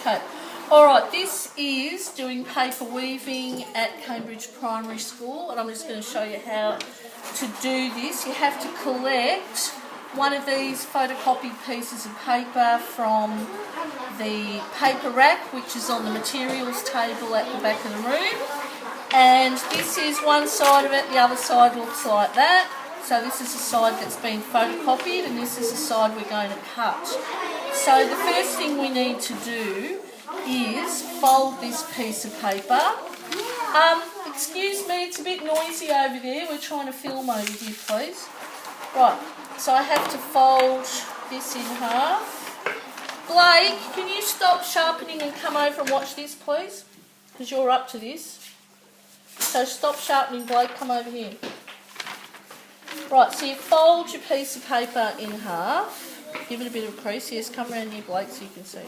Okay. Alright, this is doing paper weaving at Cambridge Primary School, and I'm just going to show you how to do this. You have to collect one of these photocopied pieces of paper from the paper rack, which is on the materials table at the back of the room. And this is one side of it, the other side looks like that. So this is the side that's been photocopied, and this is the side we're going to cut. So the first thing we need to do is fold this piece of paper. Excuse me, it's a bit noisy over there. We're trying to film over here, please. Right, so I have to fold this in half. Blake, can you stop sharpening and come over and watch this, please? Because you're up to this. So stop sharpening, Blake, come over here. Right, so you fold your piece of paper in half. Give it a bit of a crease. Yes, come around here, Blake, so you can see.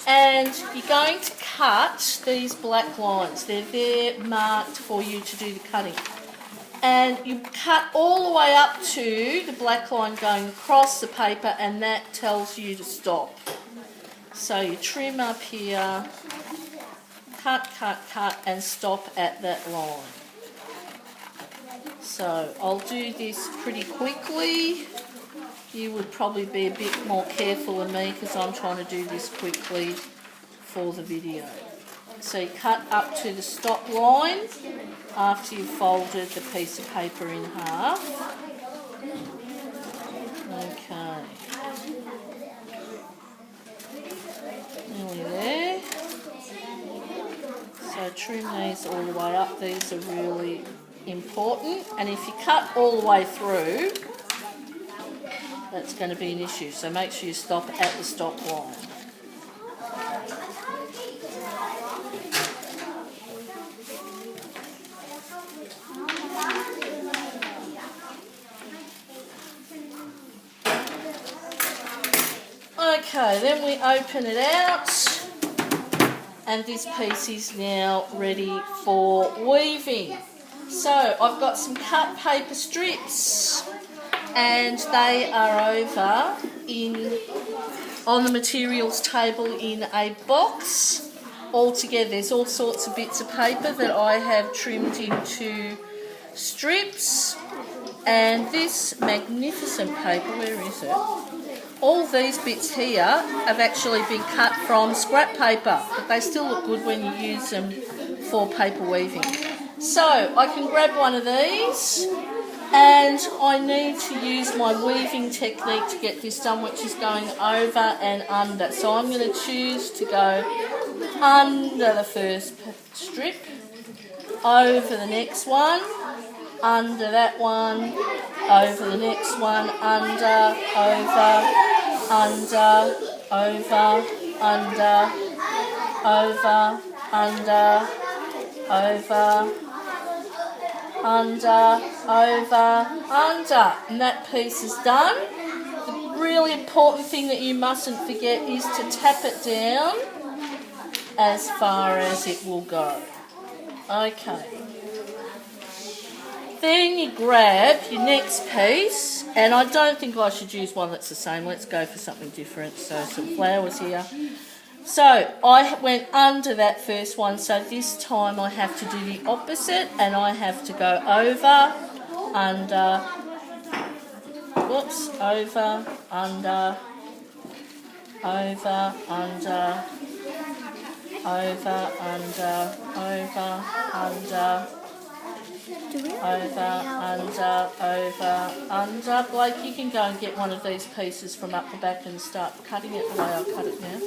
And you're going to cut these black lines. They're there marked for you to do the cutting. And you cut all the way up to the black line going across the paper, and that tells you to stop. So you trim up here, cut, and stop at that line. So I'll do this pretty quickly. You would probably be a bit more careful than me because I'm trying to do this quickly for the video. So you cut up to the stop line after you've folded the piece of paper in half. Okay. Nearly there. So trim these all the way up. These are really important. And if you cut all the way through, that's going to be an issue, so make sure you stop at the stop line. Okay, then we open it out, and this piece is now ready for weaving. So I've got some cut paper strips, and they are over on the materials table in a box all together. There's all sorts of bits of paper that I have trimmed into strips, and this magnificent paper, where is it? All these bits here have actually been cut from scrap paper, but they still look good when you use them for paper weaving. So I can grab one of these, and I need to use my weaving technique to get this done, which is going over and under. So I'm going to choose to go under the first strip, over the next one, under that one, over the next one, under, over, under, over, under, over, under, and that piece is done. The really important thing that you mustn't forget is to tap it down as far as it will go. Okay. Then you grab your next piece, and I don't think I should use one that's the same. Let's go for something different. So some flowers here. So I went under that first one, so this time I have to do the opposite, and I have to go over, under, whoops, over, under, over, under, over, under, over, under, over, under. Blake, you can go and get one of these pieces from up the back and start cutting it the way I cut it now.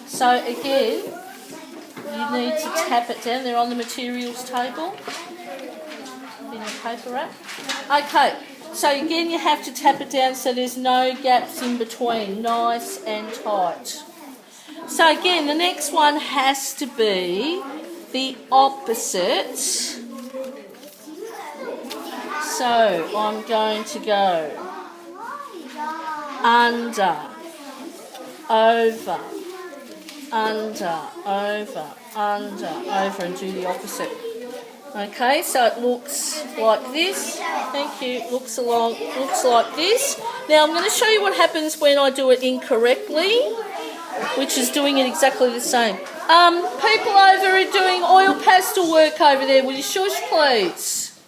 So again, you need to tap it down. They're on the materials table in your paper rack. Okay, so again you have to tap it down so there's no gaps in between, nice and tight. So again, the next one has to be the opposite. So I'm going to go under, over, under, over, and do the opposite. Okay, so it looks like this. Thank you. Looks like this. Now I'm going to show you what happens when I do it incorrectly. which is doing it exactly the same. People over are doing oil pastel work over there. Will you shush, please?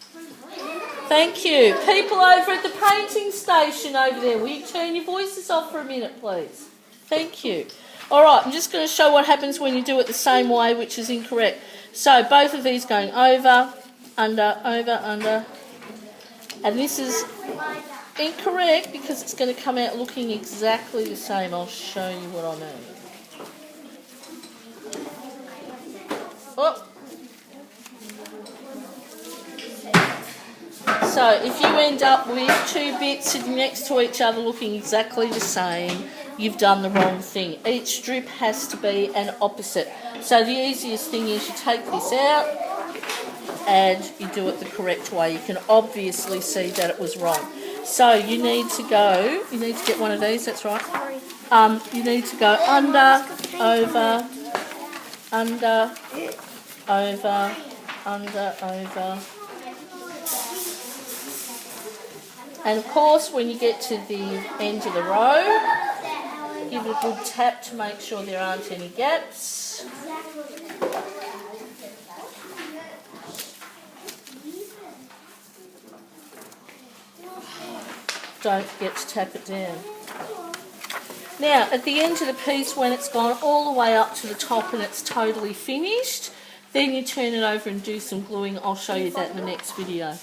Thank you. People over at the painting station over there, will you turn your voices off for a minute, please? Thank you. All right, I'm just going to show what happens when you do it the same way, which is incorrect. So both of these going over, under, and this is incorrect because it's going to come out looking exactly the same. I'll show you what I mean. Oh. So if you end up with two bits sitting next to each other looking exactly the same, you've done the wrong thing. Each strip has to be an opposite. So the easiest thing is you take this out and you do it the correct way. You can obviously see that it was wrong. So you need to get one of these, that's right. You need to go under, over, under, over, under, over. And of course, when you get to the end of the row, give it a good tap to make sure there aren't any gaps. Don't forget to tap it down. Now, at the end of the piece, when it's gone all the way up to the top and it's totally finished, then you turn it over and do some gluing. I'll show you that in the next video.